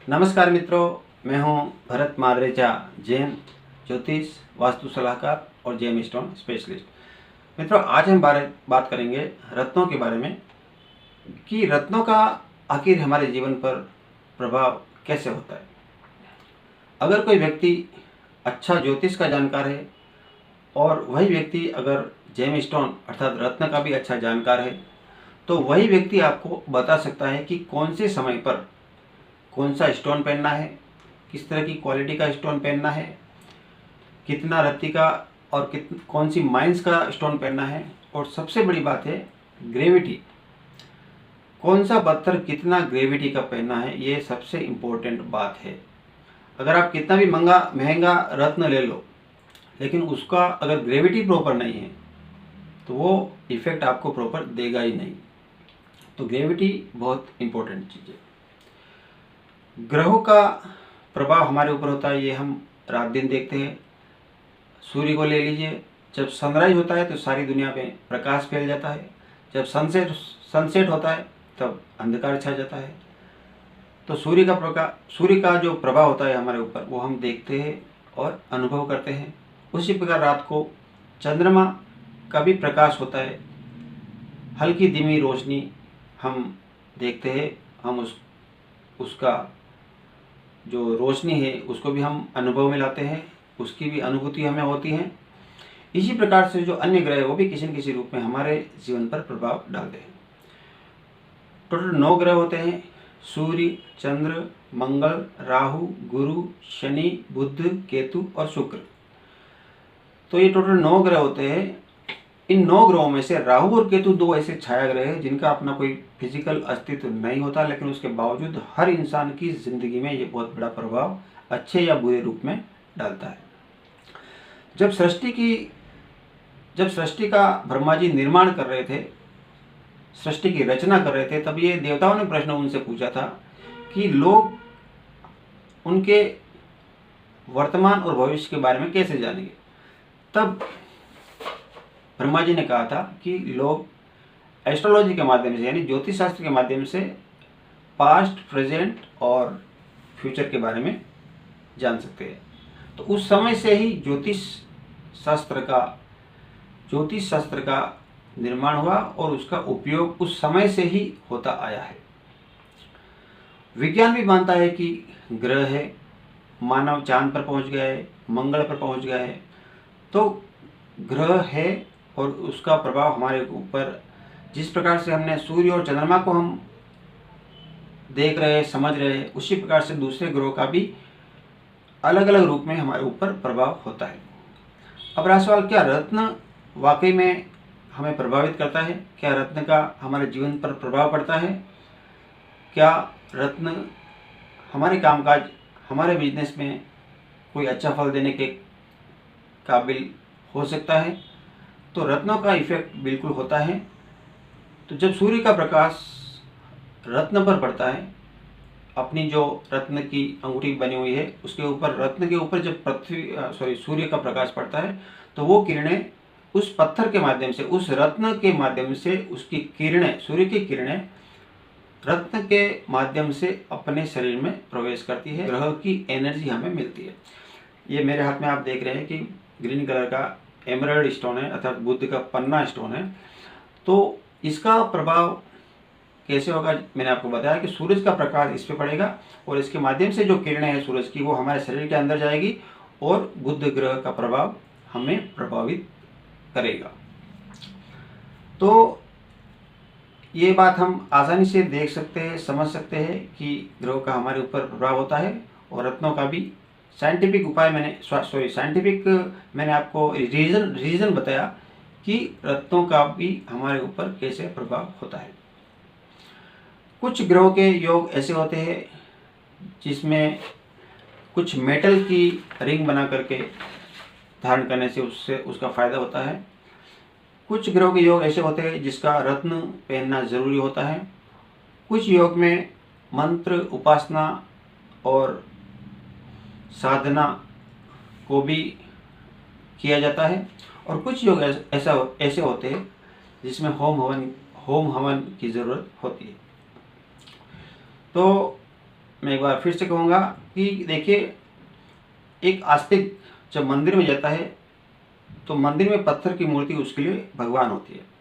नमस्कार मित्रों, मैं हूं भरत माद्रेचा, जैन ज्योतिष वास्तु सलाहकार और जेम स्टोन स्पेशलिस्ट। मित्रों, आज हम बात करेंगे रत्नों के बारे में कि रत्नों का आखिर हमारे जीवन पर प्रभाव कैसे होता है। अगर कोई व्यक्ति अच्छा ज्योतिष का जानकार है और वही व्यक्ति अगर जेम स्टोन अर्थात रत्न का भी अच्छा जानकार है, तो वही व्यक्ति आपको बता सकता है कि कौन से समय पर कौन सा स्टोन पहनना है, किस तरह की क्वालिटी का स्टोन पहनना है, कितना रत्ती का और कौन सी माइंस का स्टोन पहनना है, और सबसे बड़ी बात है ग्रेविटी, कौन सा पत्थर कितना ग्रेविटी का पहनना है। ये सबसे इम्पोर्टेंट बात है। अगर आप कितना भी महंगा रत्न ले लो, लेकिन उसका अगर ग्रेविटी प्रॉपर नहीं है तो वो इफेक्ट आपको प्रॉपर देगा ही नहीं। तो ग्रेविटी बहुत इम्पोर्टेंट चीज़ है। ग्रहों का प्रभाव हमारे ऊपर होता है, ये हम रात दिन देखते हैं। सूर्य को ले लीजिए, जब सनराइज होता है तो सारी दुनिया में प्रकाश फैल जाता है, जब सनसेट होता है तब अंधकार छा जाता है। तो सूर्य का जो प्रभाव होता है हमारे ऊपर, वो हम देखते हैं और अनुभव करते हैं। उसी प्रकार रात को चंद्रमा का भी प्रकाश होता है, हल्की धीमी रोशनी हम देखते हैं। हम उसका जो रोशनी है उसको भी हम अनुभव में लाते हैं, उसकी भी अनुभूति हमें होती है। इसी प्रकार से जो अन्य ग्रह वो भी किसी न किसी रूप में हमारे जीवन पर प्रभाव डालते हैं। टोटल 9 ग्रह होते हैं: सूर्य, चंद्र, मंगल, राहु, गुरु, शनि, बुध, केतु और शुक्र। तो ये टोटल 9 ग्रह होते हैं। इन 9 ग्रहों में से राहु और केतु 2 ऐसे छाया ग्रह हैं जिनका अपना कोई फिजिकल अस्तित्व नहीं होता, लेकिन उसके बावजूद हर इंसान की जिंदगी में ये बहुत बड़ा प्रभाव अच्छे या बुरे रूप में डालता है। जब सृष्टि का ब्रह्मा जी निर्माण कर रहे थे, सृष्टि की रचना कर रहे थे, तब ये देवताओं ने प्रश्न उनसे पूछा था कि लोग उनके वर्तमान और भविष्य के बारे में कैसे जानेंगे। तब ब्रह्मा जी ने कहा था कि लोग एस्ट्रोलॉजी के माध्यम से, यानी ज्योतिष शास्त्र के माध्यम से पास्ट, प्रेजेंट और फ्यूचर के बारे में जान सकते हैं। तो उस समय से ही ज्योतिष शास्त्र का निर्माण हुआ और उसका उपयोग उस समय से ही होता आया है। विज्ञान भी मानता है कि ग्रह है, मानव चांद पर पहुंच गया है, मंगल पर पहुंच गया है। तो ग्रह है और उसका प्रभाव हमारे ऊपर, जिस प्रकार से हमने सूर्य और चंद्रमा को हम देख रहे हैं, समझ रहे हैं, उसी प्रकार से दूसरे ग्रहों का भी अलग अलग रूप में हमारे ऊपर प्रभाव होता है। अब रहा सवाल, क्या रत्न वाकई में हमें प्रभावित करता है? क्या रत्न का हमारे जीवन पर प्रभाव पड़ता है? क्या रत्न हमारे कामकाज, हमारे बिजनेस में कोई अच्छा फल देने के काबिल हो सकता है? तो रत्नों का इफेक्ट बिल्कुल होता है। तो जब सूर्य का प्रकाश रत्न पर पड़ता है, अपनी जो रत्न की अंगूठी बनी हुई है उसके ऊपर, रत्न के ऊपर जब सूर्य का प्रकाश पड़ता है, तो वो किरणें उस पत्थर के माध्यम से, उस रत्न के माध्यम से, उसकी किरणें, सूर्य की किरणें रत्न के माध्यम से अपने शरीर में प्रवेश करती है। ग्रह की एनर्जी हमें मिलती है। ये मेरे हाथ में आप देख रहे हैं कि ग्रीन कलर का एमराल्ड स्टोन है, अर्थात बुद्ध का पन्ना स्टोन है। तो इसका प्रभाव कैसे होगा? मैंने आपको बताया कि सूरज का प्रकाश इस पे पड़ेगा और इसके माध्यम से जो किरणें हैं सूरज की, वो हमारे शरीर के अंदर जाएगी और बुध ग्रह का प्रभाव हमें प्रभावित करेगा। तो ये बात हम आसानी से देख सकते हैं, समझ सकते हैं कि ग्रहों का हमारे ऊपर प्रभाव होता है। और रत्नों का भी साइंटिफिक मैंने आपको रीजन बताया कि रत्नों का भी हमारे ऊपर कैसे प्रभाव होता है। कुछ ग्रहों के योग ऐसे होते हैं जिसमें कुछ मेटल की रिंग बना करके धारण करने से उसका फायदा होता है। कुछ ग्रहों के योग ऐसे होते हैं जिसका रत्न पहनना जरूरी होता है। कुछ योग में मंत्र, उपासना और साधना को भी किया जाता है। और कुछ योग ऐसे होते हैं जिसमें होम हवन की ज़रूरत होती है। तो मैं एक बार फिर से कहूँगा कि देखिए, एक आस्तिक जब मंदिर में जाता है तो मंदिर में पत्थर की मूर्ति उसके लिए भगवान होती है।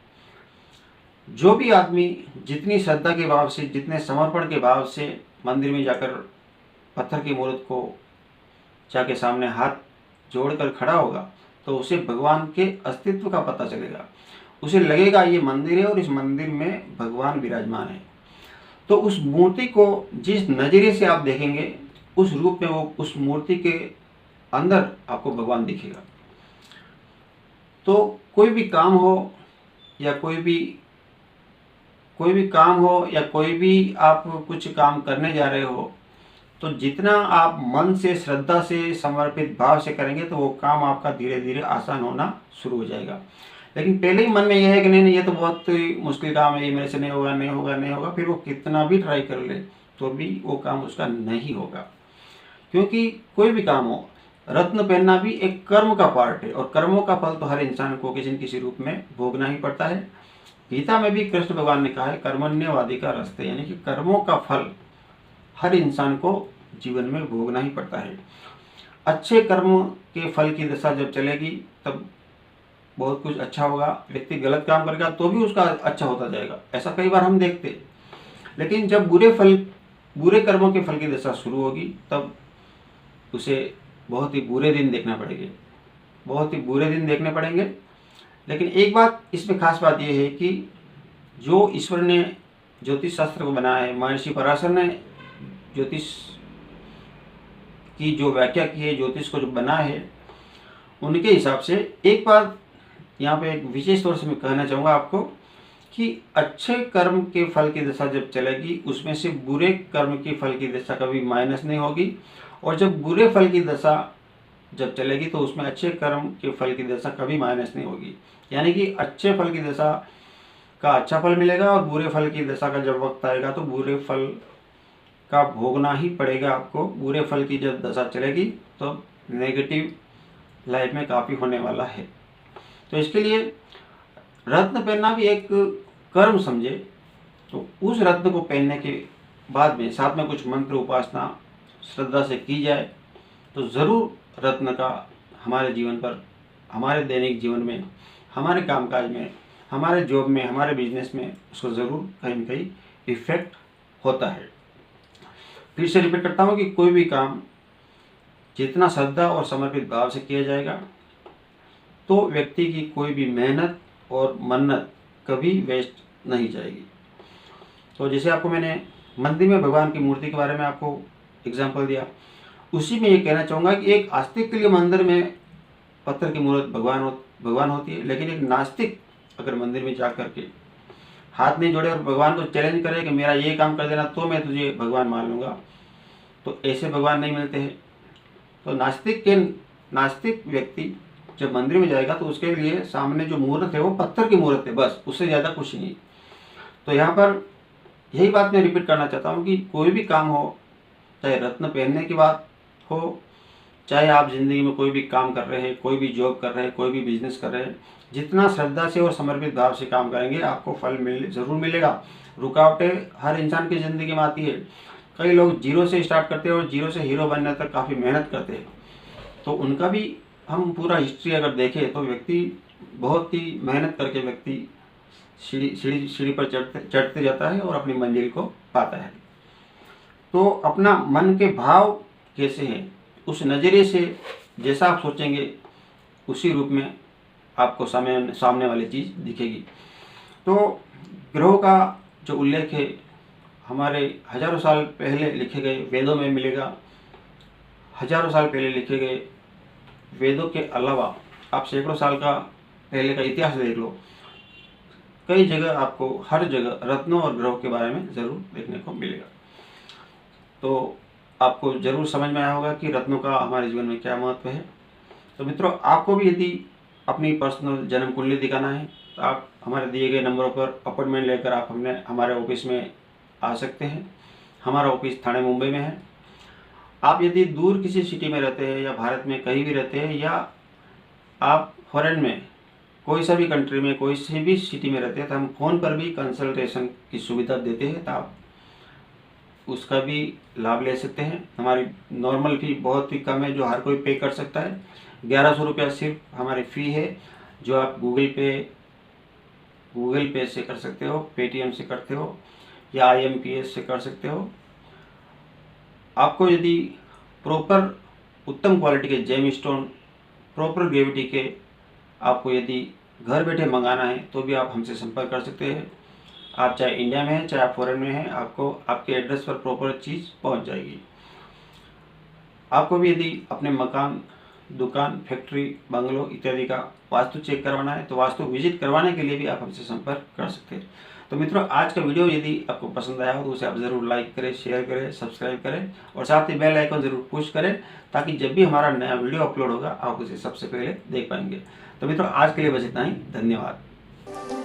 जो भी आदमी जितनी श्रद्धा के भाव से, जितने समर्पण के भाव से मंदिर में जाकर पत्थर की मूर्ति को जाके सामने हाथ जोड़कर खड़ा होगा, तो उसे भगवान के अस्तित्व का पता चलेगा। उसे लगेगा ये मंदिर है और इस मंदिर में भगवान विराजमान है। तो उस मूर्ति को जिस नज़रिए से आप देखेंगे, उस रूप में वो उस मूर्ति के अंदर आपको भगवान दिखेगा। तो कोई भी काम हो या कोई भी काम हो या कोई भी आप कुछ काम करने जा रहे हो, तो जितना आप मन से, श्रद्धा से, समर्पित भाव से करेंगे तो वो काम आपका धीरे धीरे आसान होना शुरू हो जाएगा। लेकिन पहले ही मन में यह है कि नहीं, ये तो बहुत मुश्किल काम है, ये मेरे से नहीं होगा, नहीं होगा, नहीं होगा, फिर वो कितना भी ट्राई कर ले तो भी वो काम उसका नहीं होगा। क्योंकि कोई भी काम हो, रत्न पहनना भी एक कर्म का पार्ट है और कर्मों का फल तो हर इंसान को किसी न किसी रूप में भोगना ही पड़ता है। गीता में भी कृष्ण भगवान ने कहा है, कर्मण्यवादी का रास्ते, यानी कि कर्मों का फल हर इंसान को जीवन में भोगना ही पड़ता है। अच्छे कर्म के फल की दशा जब चलेगी तब बहुत कुछ अच्छा होगा। व्यक्ति गलत काम करेगा तो भी उसका अच्छा होता जाएगा, ऐसा कई बार हम देखते। लेकिन जब बुरे कर्मों के फल की दशा शुरू होगी तब उसे बहुत ही बुरे दिन देखना पड़ेंगे, बहुत ही बुरे दिन देखने पड़ेंगे। लेकिन एक बात इसमें खास बात यह है कि जो ईश्वर ने ज्योतिष शास्त्र को बनाया है, महर्षि पराशर ने ज्योतिष की जो व्याख्या की है, ज्योतिष को जो बना है, उनके हिसाब से एक बात यहाँ पे एक विशेष तौर से मैं कहना चाहूँगा आपको कि अच्छे कर्म के फल की दशा जब चलेगी, उसमें से बुरे कर्म के फल की दशा कभी माइनस नहीं होगी। और जब बुरे फल की दशा जब चलेगी तो उसमें अच्छे कर्म के फल की दशा कभी माइनस नहीं होगी। यानी कि अच्छे फल की दशा का अच्छा फल मिलेगा और बुरे फल की दशा का जब वक्त आएगा तो बुरे फल का भोगना ही पड़ेगा आपको। बुरे फल की जब दशा चलेगी तो नेगेटिव लाइफ में काफ़ी होने वाला है। तो इसके लिए रत्न पहनना भी एक कर्म समझे। तो उस रत्न को पहनने के बाद में साथ में कुछ मंत्र उपासना श्रद्धा से की जाए तो ज़रूर रत्न का हमारे जीवन पर, हमारे दैनिक जीवन में, हमारे कामकाज में, हमारे जॉब में, हमारे बिजनेस में उसको ज़रूर कहीं न कहीं इफ़ेक्ट होता है। फिर से रिपीट करता हूँ कि कोई भी काम जितना श्रद्धा और समर्पित भाव से किया जाएगा तो व्यक्ति की कोई भी मेहनत और मन्नत कभी वेस्ट नहीं जाएगी। तो जैसे आपको मैंने मंदिर में भगवान की मूर्ति के बारे में आपको एग्जाम्पल दिया, उसी में ये कहना चाहूँगा कि एक आस्तिक के लिए मंदिर में पत्थर की मूर्ति भगवान होती है। लेकिन एक नास्तिक अगर मंदिर में जा कर के हाथ नहीं जोड़े और भगवान को चैलेंज करे कि मेरा ये काम कर देना तो मैं तुझे भगवान मान लूँगा, तो ऐसे भगवान नहीं मिलते हैं। तो नास्तिक व्यक्ति जब मंदिर में जाएगा तो उसके लिए सामने जो मूर्त है वो पत्थर की मूर्त है, बस, उससे ज़्यादा कुछ नहीं। तो यहाँ पर यही बात मैं रिपीट करना चाहता हूँ कि कोई भी काम हो, चाहे रत्न पहनने की बात हो, चाहे आप ज़िंदगी में कोई भी काम कर रहे हैं, कोई भी जॉब कर रहे हैं, कोई भी बिजनेस कर रहे हैं, जितना श्रद्धा से और समर्पित भाव से काम करेंगे आपको फल ज़रूर मिलेगा। रुकावटें हर इंसान की ज़िंदगी में आती है। कई लोग जीरो से स्टार्ट करते हैं और जीरो से हीरो बनने तक काफ़ी मेहनत करते हैं। तो उनका भी हम पूरा हिस्ट्री अगर देखें तो व्यक्ति बहुत ही मेहनत करके व्यक्ति सीढ़ी पर चढ़ते जाता है और अपनी मंजिल को पाता है। तो अपना मन के भाव कैसे हैं, उस नज़रिए से जैसा आप सोचेंगे उसी रूप में आपको सामने वाली चीज़ दिखेगी। तो ग्रहों का जो उल्लेख है हमारे हजारों साल पहले लिखे गए वेदों में मिलेगा। हजारों साल पहले लिखे गए वेदों के अलावा आप सैकड़ों साल का पहले का इतिहास देख लो, कई जगह आपको हर जगह रत्नों और ग्रहों के बारे में ज़रूर देखने को मिलेगा। तो आपको ज़रूर समझ में आया होगा कि रत्नों का हमारे जीवन में क्या महत्व है। तो मित्रों, आपको भी यदि अपनी पर्सनल जन्म कुंडली दिखाना है तो आप हमारे दिए गए नंबरों पर अपॉइंटमेंट लेकर आप हमारे ऑफिस में आ सकते हैं। हमारा ऑफिस थाने मुंबई में है। आप यदि दूर किसी सिटी में रहते हैं या भारत में कहीं भी रहते हैं या आप फॉरेन में कोई सा भी कंट्री में कोई सी भी सिटी में रहते हैं तो हम फ़ोन पर भी कंसल्टेशन की सुविधा देते हैं। तो आप उसका भी लाभ ले सकते हैं। हमारी नॉर्मल फ़ी बहुत ही कम है जो हर कोई पे कर सकता है। 1100 रुपया सिर्फ हमारी फ़ी है, जो आप गूगल पे से कर सकते हो, पेटीएम से करते हो या IMPS से कर सकते हो। आपको यदि प्रॉपर उत्तम क्वालिटी के जेम स्टोन प्रॉपर ग्रेविटी के आपको यदि घर बैठे मंगाना है तो भी आप हमसे संपर्क कर सकते हैं। आप चाहे इंडिया में हैं चाहे आप फॉरेन में हैं, आपको आपके एड्रेस पर प्रॉपर चीज़ पहुंच जाएगी। आपको भी यदि अपने मकान, दुकान, फैक्ट्री, बंगलो इत्यादि का वास्तु चेक करवाना है तो वास्तु विजिट करवाने के लिए भी आप हमसे संपर्क कर सकते हैं। तो मित्रों, आज का वीडियो यदि आपको पसंद आया हो तो उसे आप ज़रूर लाइक करें, शेयर करें, सब्सक्राइब करें और साथ ही बेल आइकन ज़रूर पुश करें, ताकि जब भी हमारा नया वीडियो अपलोड होगा आप उसे सबसे पहले देख पाएंगे। तो मित्रों, आज के लिए बस इतना ही। धन्यवाद।